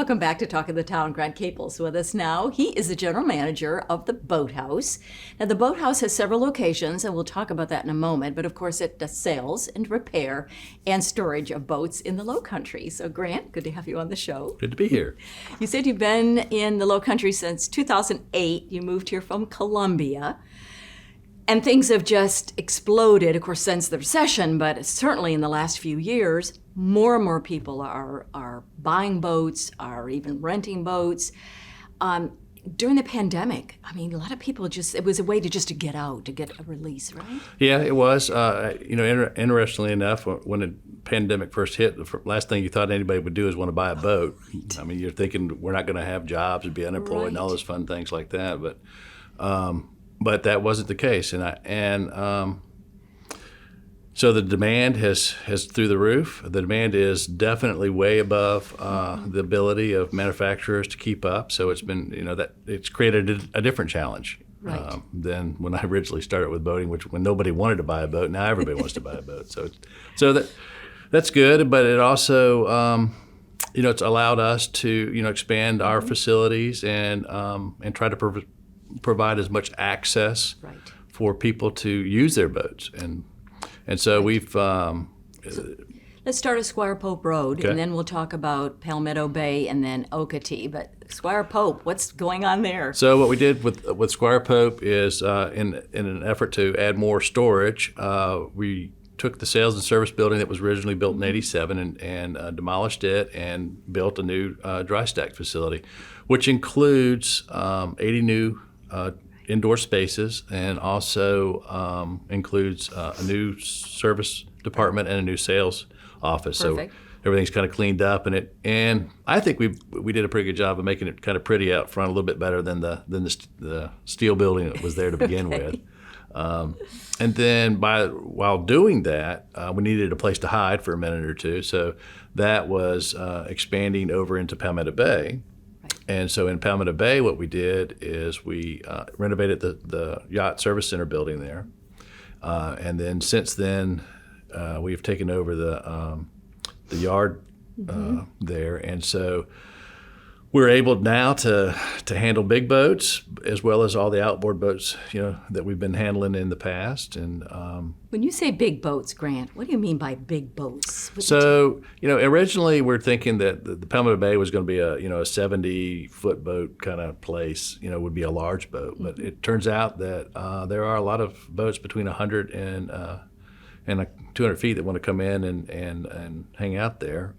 Welcome back to Talk of the Town. Grant Kaple's with us now. He is the general manager of the Boathouse. Now, the Boathouse has several locations, and we'll talk about that in a moment. But of course, it does sales and repair and storage of boats in the Lowcountry. So, Grant, good to have you on the show. Good to be here. You said you've been in the Lowcountry since 2008. You moved here from Columbia. And things have just exploded, of course, since the recession, but certainly in the last few years, more and more people are buying boats, are even renting boats. During the pandemic, I mean, a lot of people it was a way to get out, to get a release, right? Yeah, it was. Interestingly enough, when the pandemic first hit, the last thing you thought anybody would do is want to buy a boat. Right. I mean, you're thinking we're not going to have jobs and be unemployed and all those fun things like that, but that wasn't the case, so the demand has through the roof. The demand is definitely way above the ability of manufacturers to keep up. So it's been, that it's created a different challenge than when I originally started with boating, when nobody wanted to buy a boat. Now everybody wants to buy a boat. So that's good, but it also it's allowed us to expand our facilities and try to provide as much access for people to use their boats, and so we've. Let's start at Squire Pope Road, okay. And then we'll talk about Palmetto Bay and then Okatie. But Squire Pope, what's going on there? So what we did with Squire Pope is, in an effort to add more storage, we took the sales and service building that was originally built in '87 and demolished it and built a new Drystack facility, which includes 80 new indoor spaces and also includes a new service department and a new sales office. Perfect. So everything's kind of cleaned up, and I think we did a pretty good job of making it kind of pretty out front, a little bit better than the steel building that was there to begin with. And then while doing that, we needed a place to hide for a minute or two, so that was expanding over into Palmetto Bay. And so in Palmetto Bay, what we did is we renovated the Yacht Service Center building there. And then since then, we've taken over the yard there. And so we're able now to handle big boats as well as all the outboard boats, that we've been handling in the past. And when you say big boats, Grant, what do you mean by big boats? So, originally we're thinking that the Palmetto Bay was going to be a 70-foot boat kind of place, would be a large boat. But it turns out that there are a lot of boats between 100 and 200 feet that want to come in and hang out there.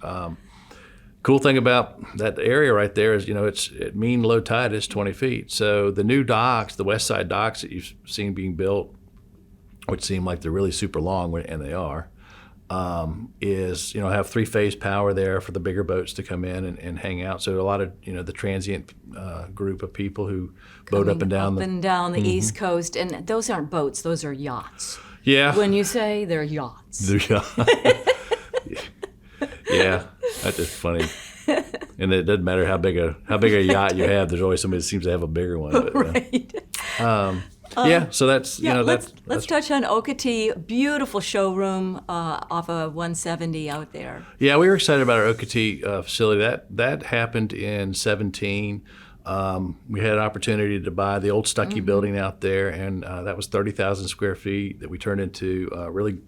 Cool thing about that area right there is, it's mean low tide is 20 feet. So the new docks, the west side docks that you've seen being built, which seem like they're really super long, and they are, is, have 3-phase power there for the bigger boats to come in and hang out. So a lot of, the transient group of people who boat up and down the East Coast. And those aren't boats, those are yachts. Yeah. When you say they're yachts. They're Yeah, that's just funny. And it doesn't matter how big a yacht you have. There's always somebody that seems to have a bigger one. But, right. So that's let's touch on Okatie. Beautiful showroom off of 170 out there. Yeah, we were excited about our Okatie facility. That happened in 2017. We had an opportunity to buy the old Stuckey building out there, and that was 30,000 square feet that we turned into a really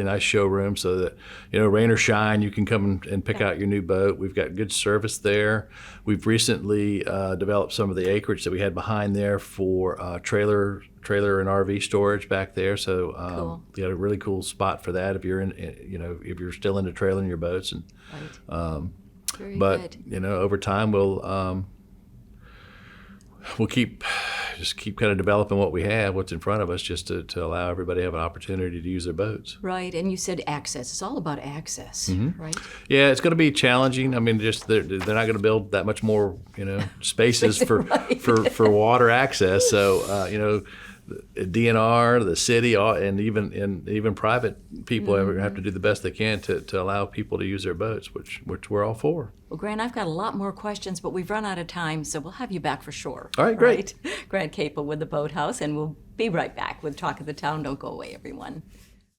nice showroom, so that rain or shine, you can come and pick out your new boat. We've got good service there. We've recently developed some of the acreage that we had behind there for trailer and RV storage back there. So cool. You got a really cool spot for that if you're if you're still into trailing your boats. And Very but good. Over time we'll keep kind of developing what's in front of us, just to allow everybody to have an opportunity to use their boats. Right, and you said access. It's all about access, right? Yeah, it's going to be challenging. I mean, just they're not going to build that much more, spaces for water access. So, DNR, the city, and even private people have to do the best they can to allow people to use their boats, which we're all for. Well, Grant, I've got a lot more questions, but we've run out of time, so we'll have you back for sure. All right, great. Grant Kaple with the Boathouse, and we'll be right back with Talk of the Town. Don't go away, everyone.